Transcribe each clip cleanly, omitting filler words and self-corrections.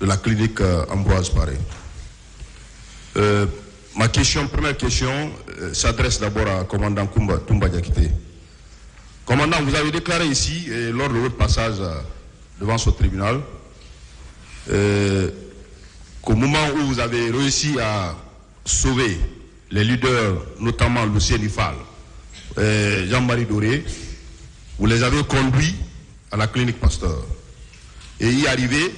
de la clinique Ambroise Paré. Ma première question, s'adresse d'abord à commandant Toumba Diakité. Commandant, vous avez déclaré ici, lors de votre passage devant ce tribunal, qu'au moment où vous avez réussi à sauver les leaders, notamment Lucien Ifal, Jean-Marie Doré, vous les avez conduits à la clinique Pasteur. Et y arrivé,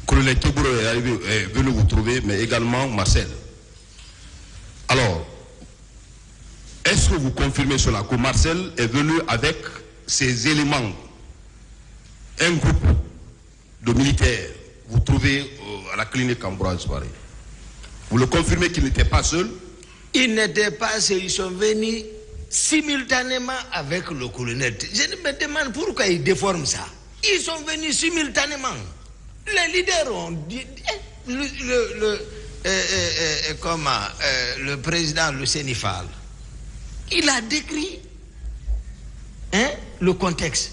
colonel Kebouro est venu vous trouver, mais également Marcel. Alors, est-ce que vous confirmez cela, que Marcel est venu avec ses éléments, un groupe de militaires, vous trouvez à la clinique Ambroise Paré? Vous le confirmez qu'il n'était pas seul? Ils n'étaient pas seuls, ils sont venus simultanément avec le colonel. Je me demande pourquoi ils déforment ça. Ils sont venus simultanément. Les leaders ont dit... le président Lucien Ifal, il a décrit le contexte.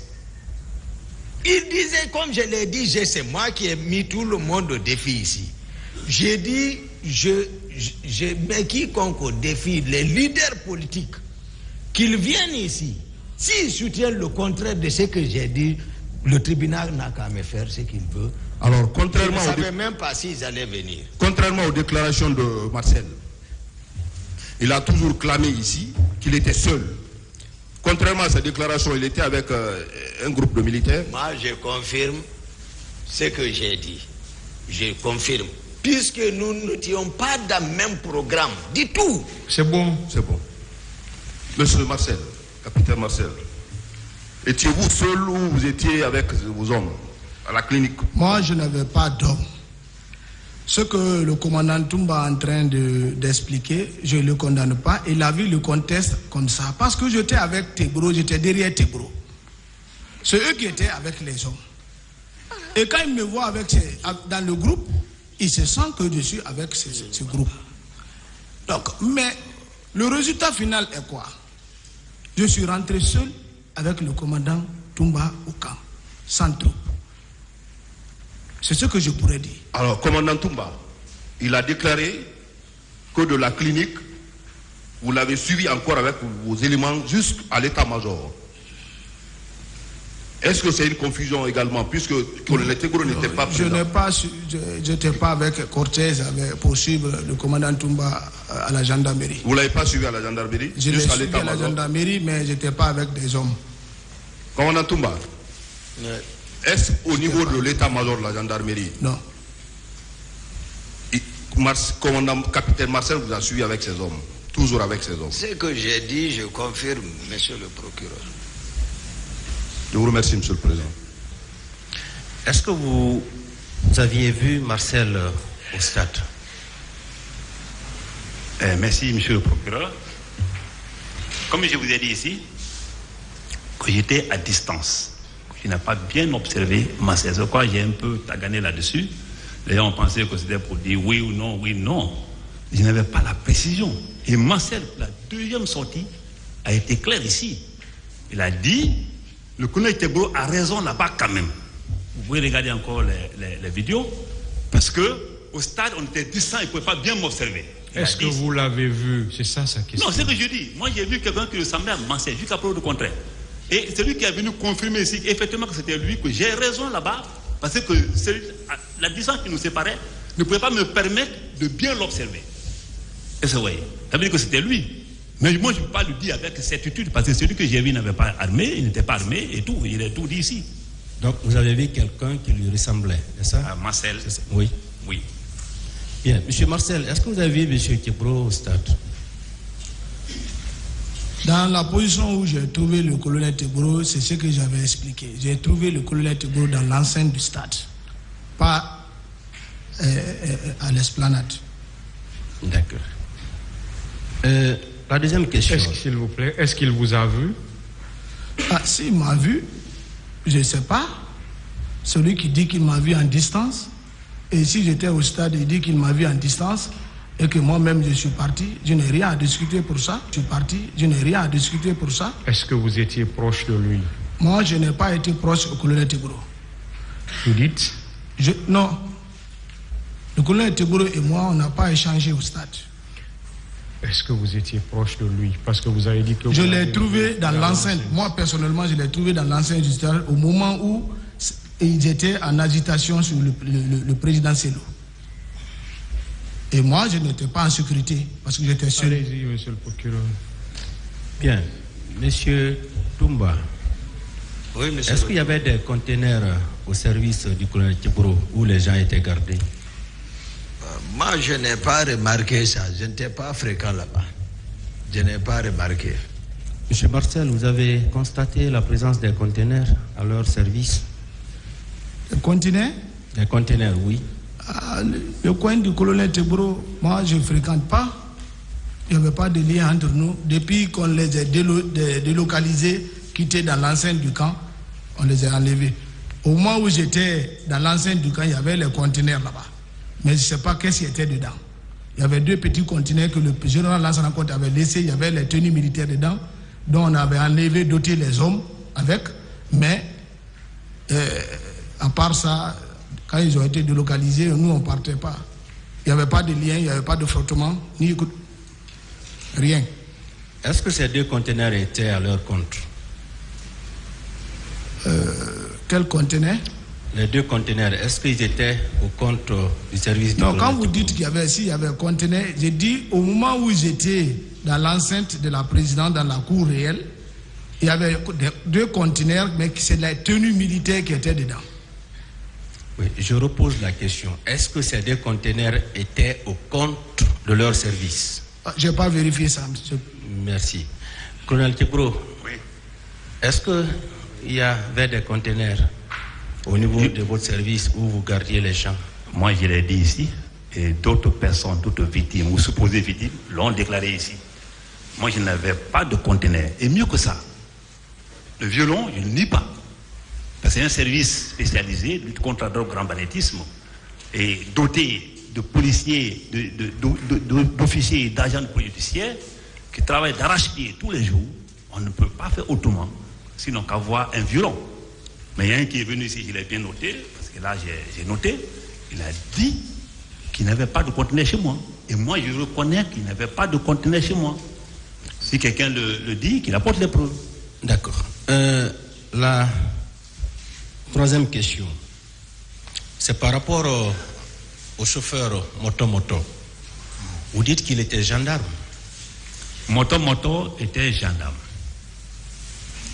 Il disait, comme je l'ai dit, c'est moi qui ai mis tout le monde au défi ici. J'ai dit, je mets quiconque au défi, les leaders politiques, qu'ils viennent ici. S'ils soutiennent le contraire de ce que j'ai dit, le tribunal n'a qu'à me faire ce qu'il veut. Alors, contrairement je ne savais même pas s'ils allaient venir. Contrairement aux déclarations de Marcel, il a toujours clamé ici qu'il était seul. Contrairement à sa déclaration, il était avec un groupe de militaires. Moi, je confirme ce que j'ai dit. Je confirme. Puisque nous n'étions pas dans le même programme, du tout. C'est bon. C'est bon. Monsieur Marcel, capitaine Marcel, étiez-vous seul ou vous étiez avec vos hommes à la clinique? Moi, je n'avais pas d'homme. Ce que le commandant Toumba est en train d'expliquer, je ne le condamne pas. Il a vu le contexte comme ça. Parce que j'étais avec Tebro, j'étais derrière Tebro. C'est eux qui étaient avec les hommes. Et quand ils me voient dans le groupe, ils se sentent que je suis avec ce groupe. Donc, mais le résultat final est quoi? Je suis rentré seul avec le commandant Toumba au camp, sans troupe. C'est ce que je pourrais dire. Alors, commandant Toumba, il a déclaré que de la clinique, vous l'avez suivi encore avec vos éléments jusqu'à l'état-major. Est-ce que c'est une confusion également, puisque le Tegoro n'était pas présent? Je n'étais pas avec Cortez pour suivre le commandant Toumba à la gendarmerie. Vous ne l'avez pas suivi à la gendarmerie? Je l'ai suivi à la gendarmerie, mais je n'étais pas avec des hommes. Commandant Toumba, est-ce au niveau de l'état-major de la gendarmerie? Non. Commandant capitaine Marcel vous a suivi avec ses hommes, toujours avec ses hommes. Ce que j'ai dit, je confirme, monsieur le procureur. Je vous remercie, monsieur le président. Est-ce que vous aviez vu Marcel au stade? Merci, monsieur le procureur. Comme je vous ai dit ici, que j'étais à distance. Je n'ai pas bien observé Marcel. Je crois que j'ai un peu tagané là-dessus. Les gens ont pensé que c'était pour dire oui ou non, oui, non. Je n'avais pas la précision. Et Marcel, la deuxième sortie, a été claire ici. Il a dit, le colonel Tebro a raison là-bas quand même. Vous pouvez regarder encore les vidéos, parce qu'au stade, on était distants, il ne pouvait pas bien m'observer. Est-ce que vous l'avez vu? C'est ça sa question. Non, c'est ce que je dis. Moi, j'ai vu quelqu'un qui ressemblait à Marcel, jusqu'à preuve du contraire. Et c'est lui qui est venu confirmer ici, effectivement, que c'était lui, que j'ai raison là-bas, parce que la distance qui nous séparait ne pouvait pas me permettre de bien l'observer. Et c'est vrai. Ça veut dire que c'était lui. Mais moi, je ne peux pas le dire avec certitude, parce que celui que j'ai vu n'avait pas armé, il n'était pas armé et tout. Il est tout dit ici. Donc, vous avez vu quelqu'un qui lui ressemblait, n'est-ce ça? Marcel. Oui. Oui. Bien. Monsieur Marcel, est-ce que vous avez vu monsieur Tebro au stade? Dans la position où j'ai trouvé le colonel Tebro, c'est ce que j'avais expliqué. J'ai trouvé le colonel Tebro dans l'enceinte du stade, pas à l'esplanade. D'accord. La deuxième question. S'il vous plaît, est-ce qu'il vous a vu? S'il m'a vu, je ne sais pas. Celui qui dit qu'il m'a vu en distance, et si j'étais au stade, il dit qu'il m'a vu en distance, et que moi-même je suis parti, je n'ai rien à discuter pour ça. Je suis parti, je n'ai rien à discuter pour ça. Est-ce que vous étiez proche de lui? Moi, je n'ai pas été proche au colonel Tebro. Vous dites? Non. Le colonel Tegboro et moi, on n'a pas échangé au stade. Est-ce que vous étiez proche de lui? Parce que vous avez dit que... Je l'ai trouvé dans l'enceinte. Moi, personnellement, je l'ai trouvé dans l'enceinte judiciaire au moment où ils étaient en agitation sur le président Sello. Et moi, je n'étais pas en sécurité parce que j'étais seul. Allez-y, monsieur le procureur. Bien. Monsieur Toumba, Oui, monsieur. est-ce qu'il y avait des conteneurs au service du colonel Tegboro où les gens étaient gardés? Moi, je n'ai pas remarqué ça. Je n'étais pas fréquent là-bas. Je n'ai pas remarqué. Monsieur Marcel, vous avez constaté la présence des conteneurs à leur service? Le continent, Des conteneurs, oui. le coin du colonel Tegboro, moi, je ne fréquente pas. Il n'y avait pas de lien entre nous. Depuis qu'on les a délocalisés, quittés dans l'enceinte du camp, on les a enlevés. Au moment où j'étais dans l'enceinte du camp, il y avait les conteneurs là-bas. Mais je ne sais pas qu'est-ce qui était dedans. Il y avait 2 petits conteneurs que le général Lansana Conté avait laissés. Il y avait les tenues militaires dedans, dont on avait enlevé, doté les hommes avec. Mais à part ça, quand ils ont été délocalisés, nous, on ne partait pas. Il n'y avait pas de lien, il n'y avait pas de frottement, ni rien. Est-ce que ces 2 conteneurs étaient à leur compte? Quel conteneur? Les 2 conteneurs, est-ce qu'ils étaient au compte du service du Non, colonel quand vous Tegboro? dites qu'il y avait, s'il y avait un conteneur, j'ai dit au moment où j'étais dans l'enceinte de la présidente, dans la cour réelle, il y avait 2 conteneurs, mais c'est la tenue militaire qui était dedans. Oui, je repose la question. Est-ce que ces 2 conteneurs étaient au compte de leur service? Je n'ai pas vérifié ça, monsieur. Merci. Colonel Tegboro, Oui. est-ce qu'il y avait des conteneurs au niveau de votre service où vous gardiez les gens? Moi, je l'ai dit ici, et d'autres personnes, d'autres victimes ou supposées victimes l'ont déclaré ici. Moi, je n'avais pas de conteneur. Et mieux que ça, le violon, je ne nie pas. Parce que c'est un service spécialisé, lutte contre la drogue, grand banditisme, et doté de policiers, d'officiers et d'agents de police judiciaire qui travaillent d'arrache-pied tous les jours. On ne peut pas faire autrement, sinon qu'avoir un violon. Mais il y a un qui est venu ici, je l'ai bien noté, parce que là j'ai noté, il a dit qu'il n'avait pas de conteneur chez moi. Et moi je reconnais qu'il n'avait pas de conteneur chez moi. Si quelqu'un le dit, qu'il apporte les preuves. D'accord. La troisième question, c'est par rapport au chauffeur moto-moto. Vous dites qu'il était gendarme. Moto était gendarme.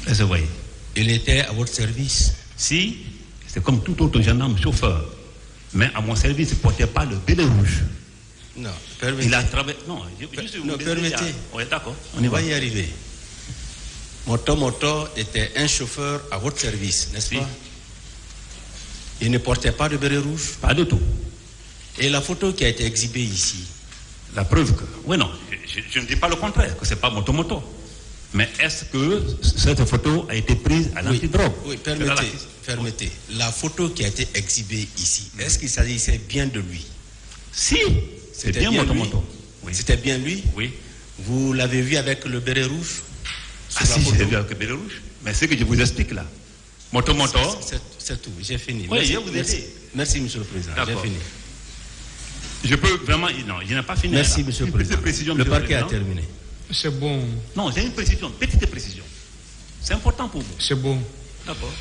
Est-ce que vous voyez? Il était à votre service. Si, c'est comme tout autre gendarme chauffeur. Mais à mon service, il ne portait pas le béret rouge. Non, permettez. Il a travaillé. Non, permettez. Oui, d'accord. On va y arriver. Moto était un chauffeur à votre service, n'est-ce pas? Il ne portait pas de béret rouge? Pas du tout. Et la photo qui a été exhibée ici? La preuve que... Oui, non, je ne dis pas le contraire, que ce n'est pas moto. Mais est-ce que cette photo a été prise à l'antidrogue? Oui, permettez. La photo qui a été exhibée ici, est-ce qu'il s'agissait bien de lui? Si, c'est bien moto. Oui. C'était bien lui? Oui. Vous l'avez vu avec le béret rouge? Ah si, je l'ai vu avec le béret rouge. Mais c'est ce que je vous explique là. Moto. C'est tout, j'ai fini. Oui, je vais vous aider. Merci, monsieur le président, j'ai fini. Je peux vraiment... Non, je n'ai pas fini. Merci, monsieur le président. Le parquet a terminé. C'est bon. Non, j'ai une précision, petite précision. C'est important pour vous. C'est bon. D'accord.